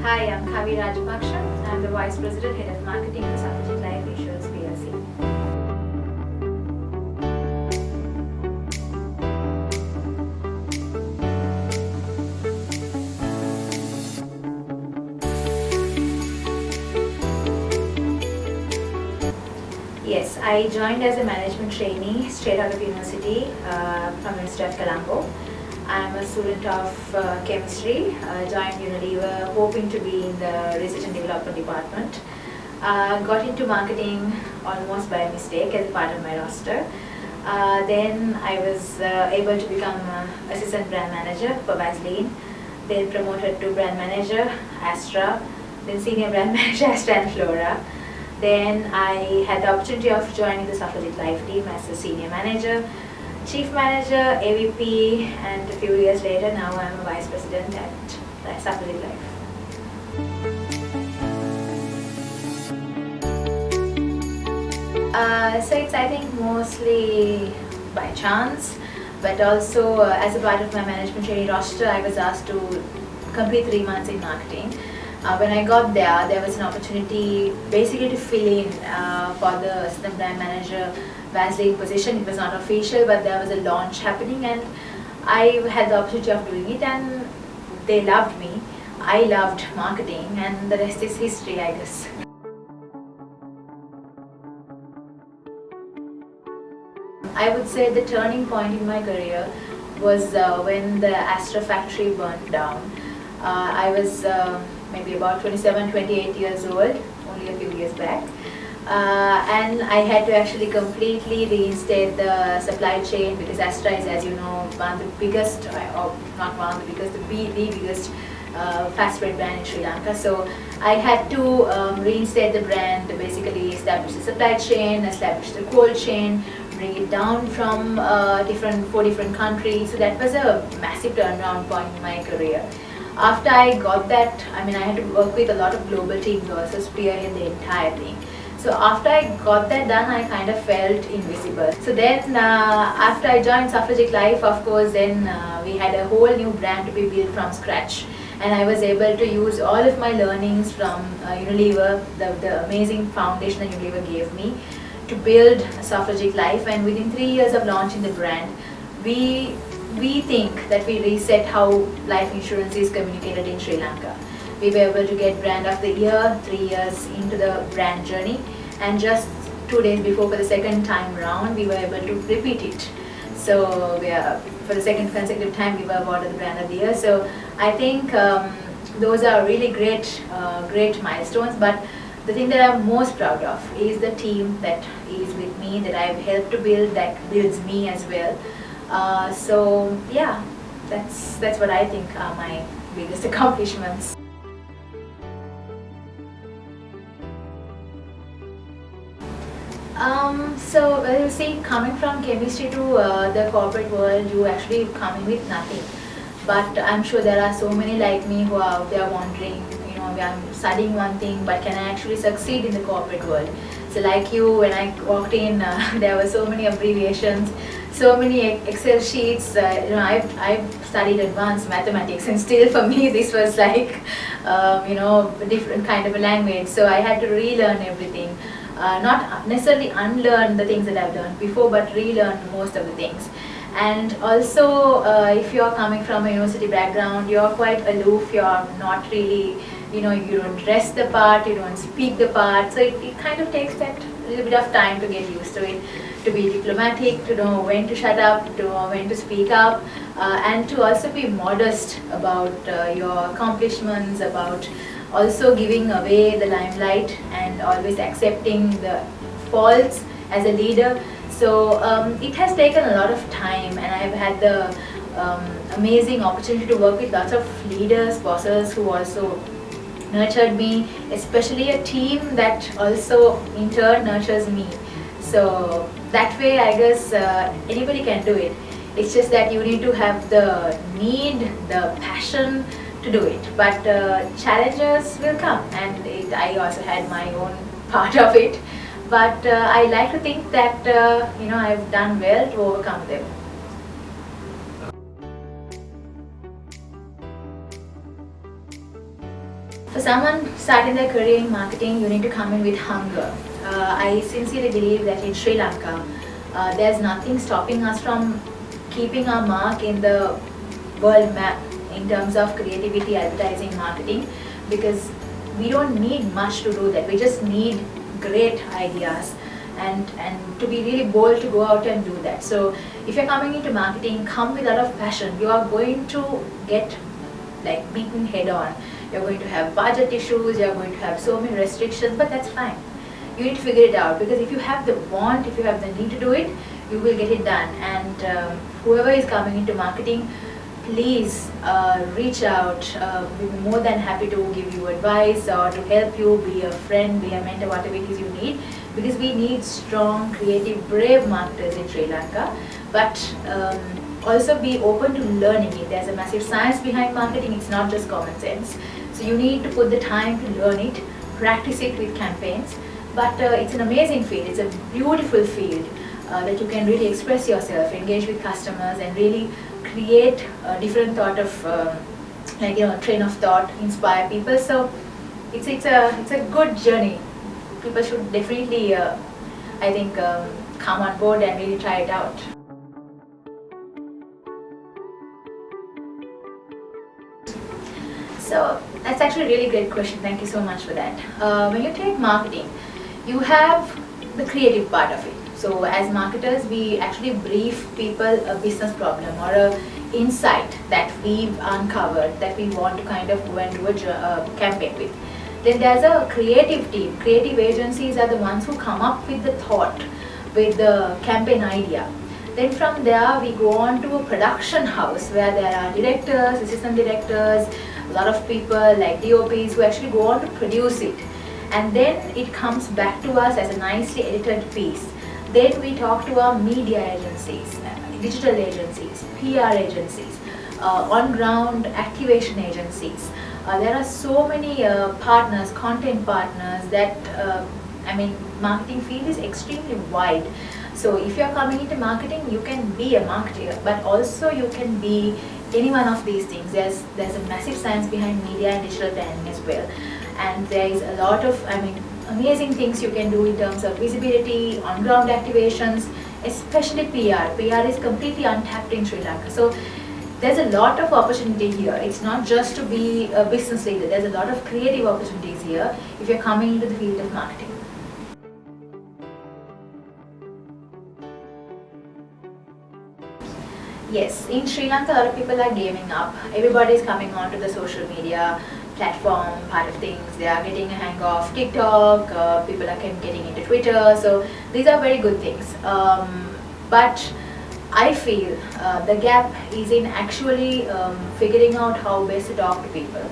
Hi, I'm Kavi Rajapaksha. I'm the Vice President, Head of Marketing for Softlogic Life Insurance PLC. Yes, I joined as a management trainee straight out of university from University of Colombo. I'm a student of chemistry, joined Unilever hoping to be in the research and development department. Got into marketing almost by mistake as part of my roster. Then I was able to become assistant brand manager for Vaseline, then promoted to brand manager, Astra, then senior brand manager, Astra and Flora. Then I had the opportunity of joining the Softlogic Life team as a senior manager, chief manager, AVP, and a few years later now I'm a vice president at Softlogic Life. So it's, I think, mostly by chance, but also as a part of my management training roster, I was asked to complete 3 months in marketing. When I got there was an opportunity basically to fill in for the assistant brand manager Vaseline position. It was not official, but there was a launch happening and I had the opportunity of doing it, and they loved me. I loved marketing, and the rest is history, I guess. I would say the turning point in my career was when the Astra factory burned down. I was maybe about 27, 28 years old, only a few years back. And I had to actually completely reinstate the supply chain because Astra is, as you know, one of the biggest, or not one of the biggest, the biggest fast food brand in Sri Lanka. So I had to reinstate the brand, basically establish the supply chain, establish the cold chain, bring it down from 4 different countries. So that was a massive turnaround point in my career. After I got that, I had to work with a lot of global teams also, spearhead the entire thing. So after I got that done, I kind of felt invisible. So then after I joined Softlogic Life, of course, then we had a whole new brand to be built from scratch. And I was able to use all of my learnings from Unilever, the amazing foundation that Unilever gave me, to build Softlogic Life. And within 3 years of launching the brand, we think that we reset how life insurance is communicated in Sri Lanka. We were able to get brand of the year 3 years into the brand journey, and just 2 days before, for the second time round, we were able to repeat it. So for the second consecutive time, we were awarded the brand of the year. So I think those are really great milestones. But the thing that I'm most proud of is the team that is with me, that I've helped to build, that builds me as well. So yeah, that's what I think are my biggest accomplishments. So well, you see, coming from chemistry to the corporate world, you actually come in with nothing. But I'm sure there are so many like me who are out there wondering, I'm studying one thing, but can I actually succeed in the corporate world? So like you, when I walked in, there were so many abbreviations, so many Excel sheets. I've studied advanced mathematics, and still for me this was like, a different kind of a language. So I had to relearn everything. Not necessarily unlearn the things that I've learned before, but relearn most of the things. And also, if you're coming from a university background, you're quite aloof, you're not really, you don't dress the part, you don't speak the part. So it kind of takes that little bit of time to get used to it, to be diplomatic, to know when to shut up, to know when to speak up, and to also be modest about your accomplishments, about also giving away the limelight and always accepting the faults as a leader. So it has taken a lot of time, and I've had the amazing opportunity to work with lots of leaders, bosses who also nurtured me, especially a team that also in turn nurtures me. So that way, I guess anybody can do it. It's just that you need to have the need, the passion to do it. But challenges will come, and I also had my own part of it. But I like to think that I've done well to overcome them. For someone starting their career in marketing, you need to come in with hunger. I sincerely believe that in Sri Lanka, there's nothing stopping us from keeping our mark in the world map in terms of creativity, advertising, marketing, because we don't need much to do that. We just need great ideas and to be really bold to go out and do that. So if you're coming into marketing, come with a lot of passion. You are going to get like beaten head on. You're going to have budget issues, you're going to have so many restrictions, but that's fine. You need to figure it out, because if you have the want, if you have the need to do it, you will get it done. And whoever is coming into marketing, please reach out. We'll be more than happy to give you advice or to help you, be a friend, be a mentor, whatever it is you need, because we need strong, creative, brave marketers in Sri Lanka. But also be open to learning it. There's a massive science behind marketing, it's not just common sense. So you need to put the time to learn it, practice it with campaigns. But it's an amazing field, it's a beautiful field that you can really express yourself, engage with customers, and really create a different thought of train of thought, inspire people. So it's a good journey. People should definitely I think come on board and really try it out. So that's actually a really great question. Thank you so much for that. When you take marketing, you have the creative part of it. So as marketers, we actually brief people a business problem or a insight that we've uncovered that we want to kind of go and do a campaign with. Then there's a creative team. Creative agencies are the ones who come up with the thought, with the campaign idea. Then from there we go on to a production house where there are directors, assistant directors, a lot of people like DOPs who actually go on to produce it. And then it comes back to us as a nicely edited piece. Then we talk to our media agencies, digital agencies, PR agencies, on-ground activation agencies. There are so many partners, content partners that, marketing field is extremely wide. So if you're coming into marketing, you can be a marketer, but also you can be any one of these things. There's a massive science behind media and digital planning as well. And there is a lot of, amazing things you can do in terms of visibility, on-ground activations, especially PR. PR is completely untapped in Sri Lanka. So there's a lot of opportunity here. It's not just to be a business leader. There's a lot of creative opportunities here if you're coming into the field of marketing. Yes, in Sri Lanka, a lot of people are gaming up. Everybody is coming onto the social media platform part of things. They are getting a hang of TikTok, people are getting into Twitter, so these are very good things. But I feel the gap is in actually figuring out how best to talk to people.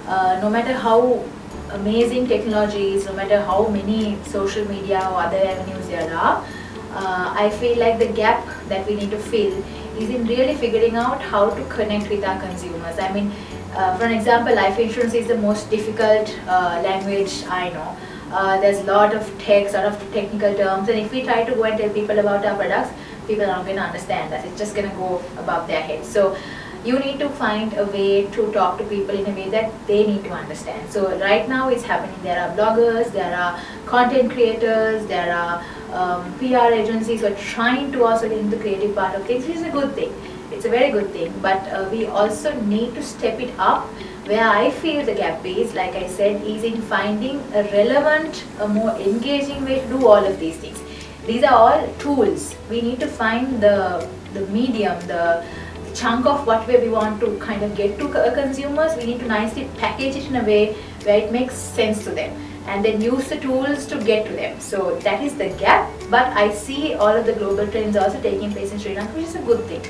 No matter how amazing technology is, no matter how many social media or other avenues there are, I feel like the gap that we need to fill is in really figuring out how to connect with our consumers. For an example, life insurance is the most difficult language I know. There's a lot of text, a lot of technical terms, and if we try to go and tell people about our products, people are not going to understand that. It's just going to go above their heads. So you need to find a way to talk to people in a way that they need to understand. So right now it's happening. There are bloggers, there are content creators, there are PR agencies who are trying to also get into the creative part of things, which is a good thing. It's a very good thing, but we also need to step it up. Where I feel the gap is, like I said, is in finding a relevant, a more engaging way to do all of these things. These are all tools. We need to find the medium, the chunk of what way we want to kind of get to consumers. We need to nicely package it in a way where it makes sense to them, and then use the tools to get to them. So that is the gap, but I see all of the global trends also taking place in Sri Lanka, which is a good thing.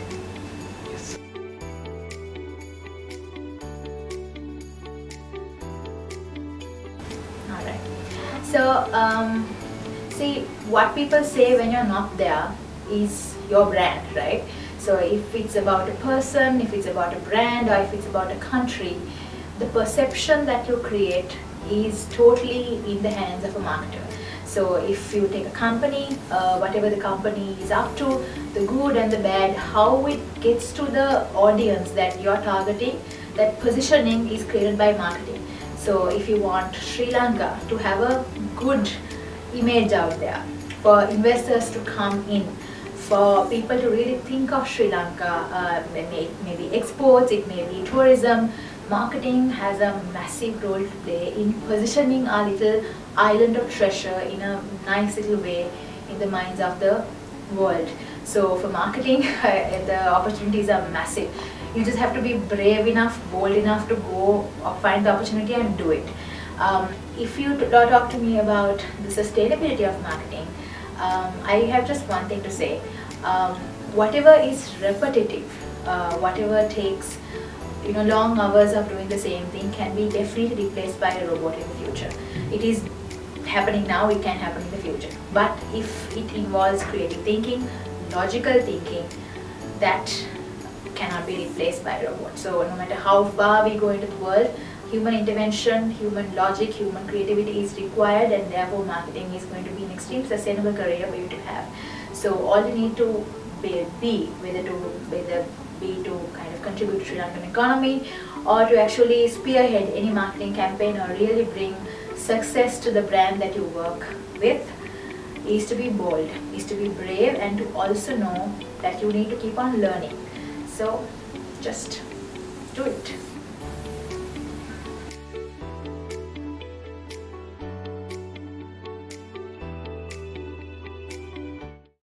Alright, so see, what people say when you're not there is your brand, right? So if it's about a person, if it's about a brand, or if it's about a country, the perception that you create is totally in the hands of a marketer. So if you take a company, whatever the company is up to, the good and the bad, how it gets to the audience that you're targeting, that positioning is created by marketing. So if you want Sri Lanka to have a good image out there, for investors to come in, for people to really think of Sri Lanka, maybe exports, it may be tourism, marketing has a massive role to play in positioning our little island of treasure in a nice little way in the minds of the world. So for marketing, the opportunities are massive. You just have to be brave enough, bold enough to go or find the opportunity and do it. If you talk to me about the sustainability of marketing, I have just one thing to say. Whatever is repetitive, whatever takes long hours of doing the same thing can be definitely replaced by a robot in the future. It is happening now, it can happen in the future. But if it involves creative thinking, logical thinking, that cannot be replaced by a robot. So no matter how far we go into the world, human intervention, human logic, human creativity is required, and therefore marketing is going to be an extremely sustainable career for you to have. So all you need to be whether to kind of contribute to Sri Lankan economy, or to actually spearhead any marketing campaign, or really bring success to the brand that you work with, is to be bold, is to be brave, and to also know that you need to keep on learning. So just do it.